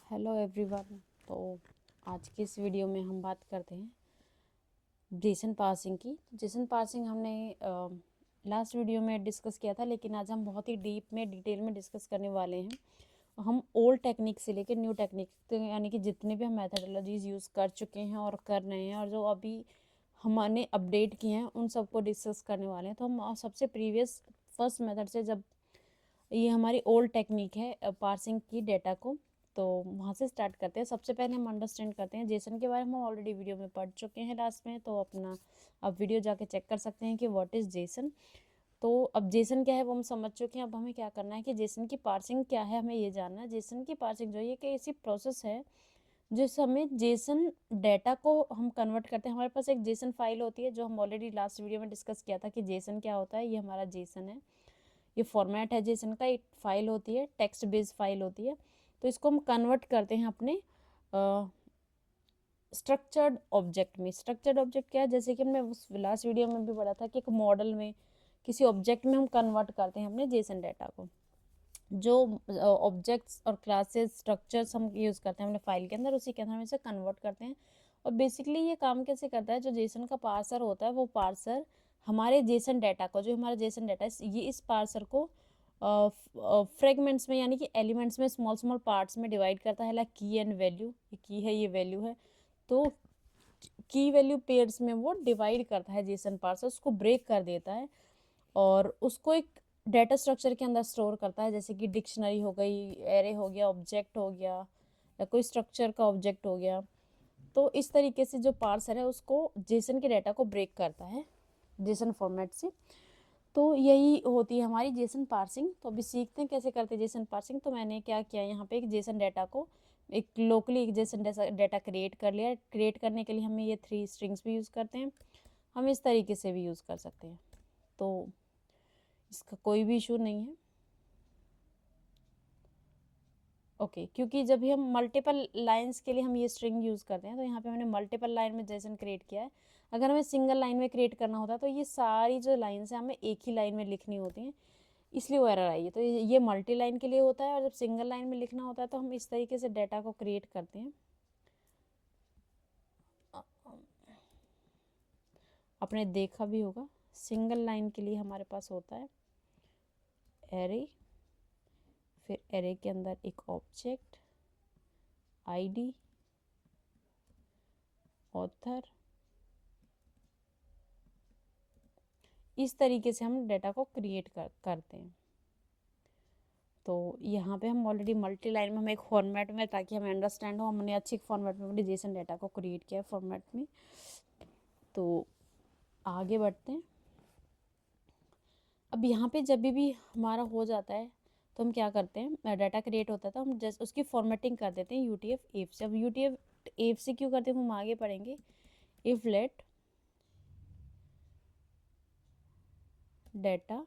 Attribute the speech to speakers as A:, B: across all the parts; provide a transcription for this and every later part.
A: Hello everyone. तो आज की इस वीडियो में हम बात करते हैं जेसन पार्सिंग की। जेसन पार्सिंग हमने लास्ट वीडियो में डिस्कस किया था, लेकिन आज हम बहुत ही डीप में डिटेल में डिस्कस करने वाले हैं। हम ओल्ड टेक्निक से लेकर न्यू टेक्निक यानी कि जितने भी हम मैथडोलॉजीज यूज़ कर चुके हैं और कर रहे हैं और जो अभी हमने अपडेट किए हैं उन सबको डिस्कस करने वाले हैं। तो हम सबसे प्रीवियस फर्स्ट मेथड से, जब ये हमारी ओल्ड टेक्निक है पार्सिंग की डेटा को, तो वहाँ से स्टार्ट करते हैं। सबसे पहले हम अंडरस्टैंड करते हैं जेसन के बारे में। हम ऑलरेडी वीडियो में पढ़ चुके हैं लास्ट में, तो अपना अब वीडियो जाके चेक कर सकते हैं कि व्हाट इज़ जेसन। तो अब जेसन क्या है वो हम समझ चुके हैं। अब हमें क्या करना है कि जेसन की पार्सिंग क्या है, हमें ये जानना है। जेसन की पार्सिंग जो है ये कि ऐसी प्रोसेस है जिस हमें जेसन डाटा को हम कन्वर्ट करते हैं। हमारे पास एक जेसन फाइल होती है, जो हम ऑलरेडी लास्ट वीडियो में डिस्कस किया था कि जेसन क्या होता है। ये हमारा जेसन है, ये फॉर्मेट है जेसन का। एक फाइल होती है, टेक्स्ट बेस्ड फाइल होती है। तो इसको हम कन्वर्ट करते हैं अपने स्ट्रक्चर्ड ऑब्जेक्ट में। स्ट्रक्चर्ड ऑब्जेक्ट क्या है, जैसे कि हमने उस लास्ट वीडियो में भी पढ़ा था कि एक मॉडल में, किसी ऑब्जेक्ट में हम कन्वर्ट करते हैं अपने जेसन डाटा को। जो ऑब्जेक्ट्स और क्लासेस स्ट्रक्चर्स हम यूज़ करते हैं अपने फाइल के अंदर, उसी के अंदर हम इसे कन्वर्ट करते हैं। और बेसिकली ये काम कैसे करता है, जो जेसन का पार्सर होता है वो पार्सर हमारे जेसन डाटा को, जो हमारा जेसन डाटा है, ये इस पार्सर को फ्रेगमेंट्स में यानी कि एलिमेंट्स में, स्मॉल स्मॉल पार्ट्स में डिवाइड करता है। लाइक की एंड वैल्यू, ये की है ये वैल्यू है, तो की वैल्यू पेयर्स में वो डिवाइड करता है जेसन पार्सर, उसको ब्रेक कर देता है और उसको एक डाटा स्ट्रक्चर के अंदर स्टोर करता है। जैसे कि डिक्शनरी हो गई, एरे हो गया, ऑब्जेक्ट हो गया, या कोई स्ट्रक्चर का ऑब्जेक्ट हो गया। तो इस तरीके से जो पार्सर है उसको जेसन के डाटा को ब्रेक करता है जेसन फॉर्मेट से। तो यही होती है हमारी जेसन पार्सिंग। तो अभी सीखते हैं कैसे करते हैं जेसन पार्सिंग। तो मैंने क्या किया, यहाँ पे एक जेसन डाटा को, एक लोकली एक जेसन डाटा क्रिएट कर लिया। क्रिएट करने के लिए हमें ये 3 स्ट्रिंग्स भी यूज़ करते हैं, हम इस तरीके से भी यूज़ कर सकते हैं। तो इसका कोई भी इशू नहीं है। ओके क्योंकि जब भी हम मल्टीपल लाइंस के लिए हम ये स्ट्रिंग यूज़ करते हैं, तो यहाँ पे हमने मल्टीपल लाइन में जेसन क्रिएट किया है। अगर हमें सिंगल लाइन में क्रिएट करना होता है तो ये सारी जो लाइन्स हैं हमें एक ही लाइन में लिखनी होती हैं, इसलिए वो एरर आई है। तो ये मल्टी लाइन के लिए होता है, और जब सिंगल लाइन में लिखना होता है तो हम इस तरीके से डाटा को क्रिएट करते हैं। आपने देखा भी होगा, सिंगल लाइन के लिए हमारे पास होता है एरे, फिर एरे के अंदर एक ऑब्जेक्ट, आईडी, ऑथर। इस तरीके से हम डाटा को क्रिएट करते हैं। तो यहाँ पे हम ऑलरेडी मल्टी लाइन में हम एक फॉर्मेट में, ताकि हमें अंडरस्टैंड हो, हमने अच्छी फॉर्मेट में अपने जेसन डाटा को क्रिएट किया है फॉर्मेट में। तो आगे बढ़ते हैं। अब यहाँ पे जब भी हमारा हो जाता है तो हम क्या करते हैं, डाटा क्रिएट होता है तो हम जस्ट उसकी फॉर्मेटिंग कर देते हैं UTF-8 से। अब UTF-8 से क्यों करते हैं हम आगे पढ़ेंगे। इफ लेट डाटा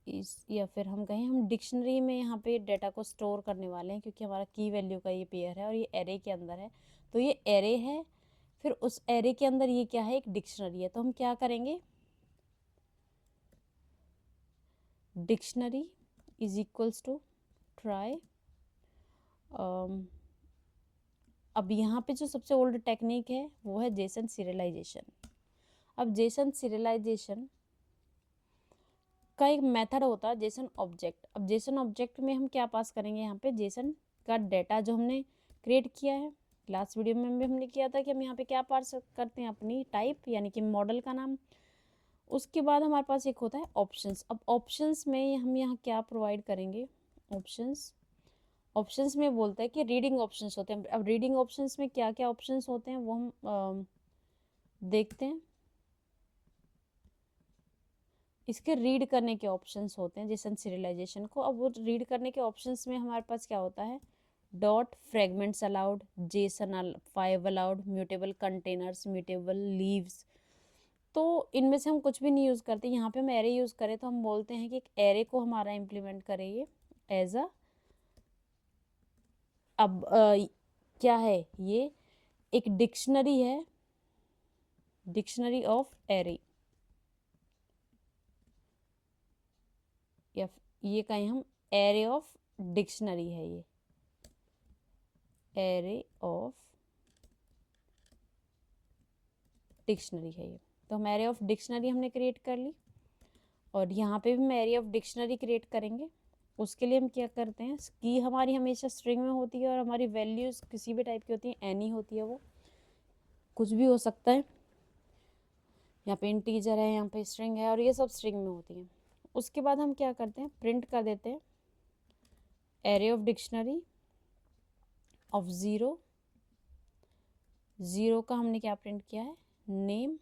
A: इस, या फिर हम कहें हम डिक्शनरी में यहाँ पे डाटा को स्टोर करने वाले हैं, क्योंकि हमारा की वैल्यू का ये पेयर है और ये एरे के अंदर है। तो ये एरे है, फिर उस एरे के अंदर ये क्या है, एक डिक्शनरी है। तो हम क्या करेंगे, dictionary is equals to try. अब यहाँ पे जो सबसे ओल्ड टेक्निक है वो है जेसन सीरियलाइजेशन। अब जेसन सीरियलाइजेशन का एक मेथड होता है जेसन ऑब्जेक्ट। अब जेसन ऑब्जेक्ट में हम क्या पास करेंगे, यहाँ पे जेसन का डाटा जो हमने क्रिएट किया है, लास्ट वीडियो में भी हमने किया था कि हम यहाँ पे क्या पास करते हैं, अपनी टाइप यानी कि मॉडल का नाम। उसके बाद हमारे पास एक होता है ऑप्शंस। अब ऑप्शंस में हम यहाँ क्या प्रोवाइड करेंगे, ऑप्शंस में बोलता है कि रीडिंग ऑप्शंस होते हैं। अब रीडिंग ऑप्शंस में क्या क्या ऑप्शंस होते हैं वो हम देखते हैं। इसके रीड करने के ऑप्शंस होते हैं जेसन सीरियलाइजेशन को। अब वो रीड करने के ऑप्शंस में हमारे पास क्या होता है, dot, fragments allowed, Jason 5 allowed, mutable containers, mutable leaves. तो इनमें से हम कुछ भी नहीं यूज़ करते। यहाँ पे हम एरे यूज़ करें तो हम बोलते हैं कि एक एरे को हमारा इम्प्लीमेंट करें ये एज अ। अब क्या है ये, एक डिक्शनरी है, डिक्शनरी ऑफ एरे, या ये कहें हम एरे ऑफ डिक्शनरी है ये, एरे ऑफ डिक्शनरी है ये। तो हम एरे ऑफ डिक्शनरी हमने क्रिएट कर ली, और यहाँ पे भी हम एरे ऑफ डिक्शनरी क्रिएट करेंगे। उसके लिए हम क्या करते हैं, की हमारी हमेशा स्ट्रिंग में होती है और हमारी वैल्यूज़ किसी भी टाइप की होती हैं, एनी होती है, वो कुछ भी हो सकता है। यहाँ पे इंटीजर है, यहाँ पे स्ट्रिंग है, और ये सब स्ट्रिंग में होती हैं। उसके बाद हम क्या करते हैं, प्रिंट कर देते हैं array of dictionary of zero. Zero का हमने क्या प्रिंट किया है, नेम।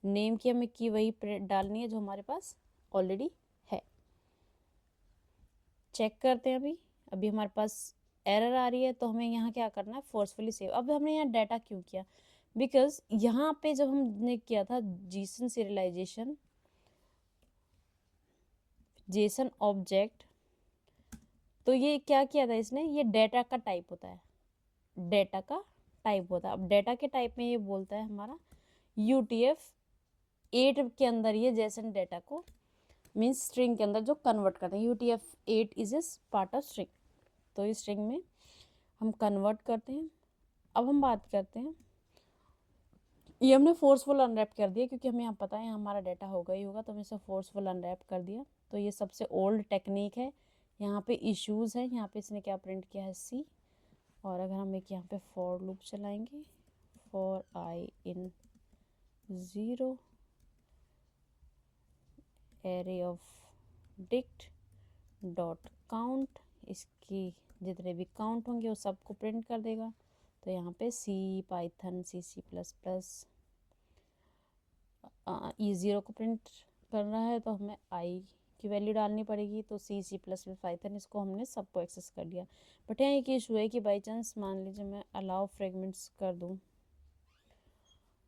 A: नेम की हमें की वही डालनी है जो हमारे पास ऑलरेडी है। चेक करते हैं, अभी हमारे पास एरर आ रही है, तो हमें यहाँ क्या करना है, फोर्सफुली सेव। अब हमने यहाँ डाटा क्यों किया, बिकॉज यहाँ पे जब हमने किया था जेसन सीरियलाइजेशन, जेसन ऑब्जेक्ट, तो ये क्या किया था इसने, ये डेटा का टाइप होता है, डेटा का टाइप होता है। अब डेटा के टाइप में ये बोलता है हमारा UTF-8 के अंदर ये जेसन डेटा को मीन्स स्ट्रिंग के अंदर जो कन्वर्ट करते हैं, UTF-8 is a part of string, तो इस स्ट्रिंग में हम कन्वर्ट करते हैं। अब हम बात करते हैं, ये हमने फोर्सफुल अनरैप कर दिया क्योंकि हमें यहाँ पता है यहाँ हमारा डाटा होगा ही होगा, तो हमने इसे फोर्सफुल अनरैप कर दिया। तो ये सबसे ओल्ड टेक्निक है। यहाँ पे इश्यूज़ है, यहाँ पे इसने क्या प्रिंट किया है, C। और अगर हम एक यहाँ पे फॉर लूप चलाएंगे, for I in 0 array of dict dot count, इसकी जितने भी काउंट होंगे वो सबको प्रिंट कर देगा। तो यहाँ पे C, पाइथन, C++, E0 को प्रिंट कर रहा है, तो हमें I की वैल्यू डालनी पड़ेगी। तो C++, पाइथन, इसको हमने सबको एक्सेस कर लिया। बट यहाँ एक इशू है कि बाई चांस मान लीजिए मैं अलाउ फ्रेगमेंट्स कर दूँ,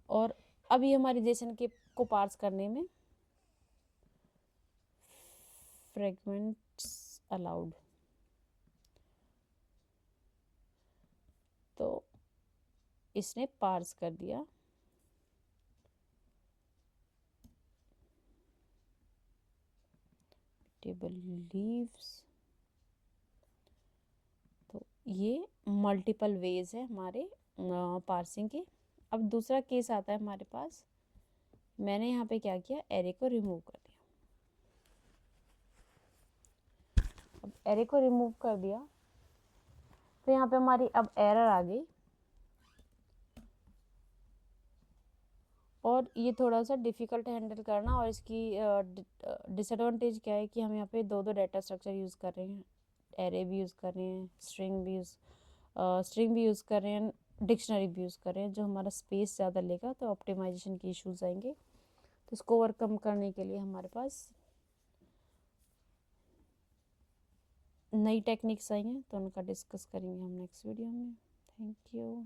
A: और अभी हमारी जेसन के को पार्स करने में फ्रेगमेंट्स अलाउड, तो इसने पार्स कर दिया। टेबल लीव्स, तो ये मल्टीपल वेज है हमारे पार्सिंग के। अब दूसरा केस आता है हमारे पास, मैंने यहाँ पे क्या किया, एरे को रिमूव कर दिया। अब एरे को रिमूव कर दिया तो यहाँ पे हमारी अब एरर आ गई, और ये थोड़ा सा डिफ़िकल्ट हैंडल करना। और इसकी डिसएडवांटेज क्या है कि हम यहाँ पे दो डाटा स्ट्रक्चर यूज़ कर रहे हैं, एरे भी यूज़ कर रहे हैं, स्ट्रिंग भी यूज़ कर रहे हैं, डिक्शनरी भी यूज़ कर रहे हैं, जो हमारा स्पेस ज़्यादा लेगा, तो ऑप्टिमाइजेशन के इश्यूज आएंगे। तो इसको ओवरकम करने के लिए हमारे पास नई टेक्निक्स आई हैं, तो उनका डिस्कस करेंगे हम नेक्स्ट वीडियो में। Thank you.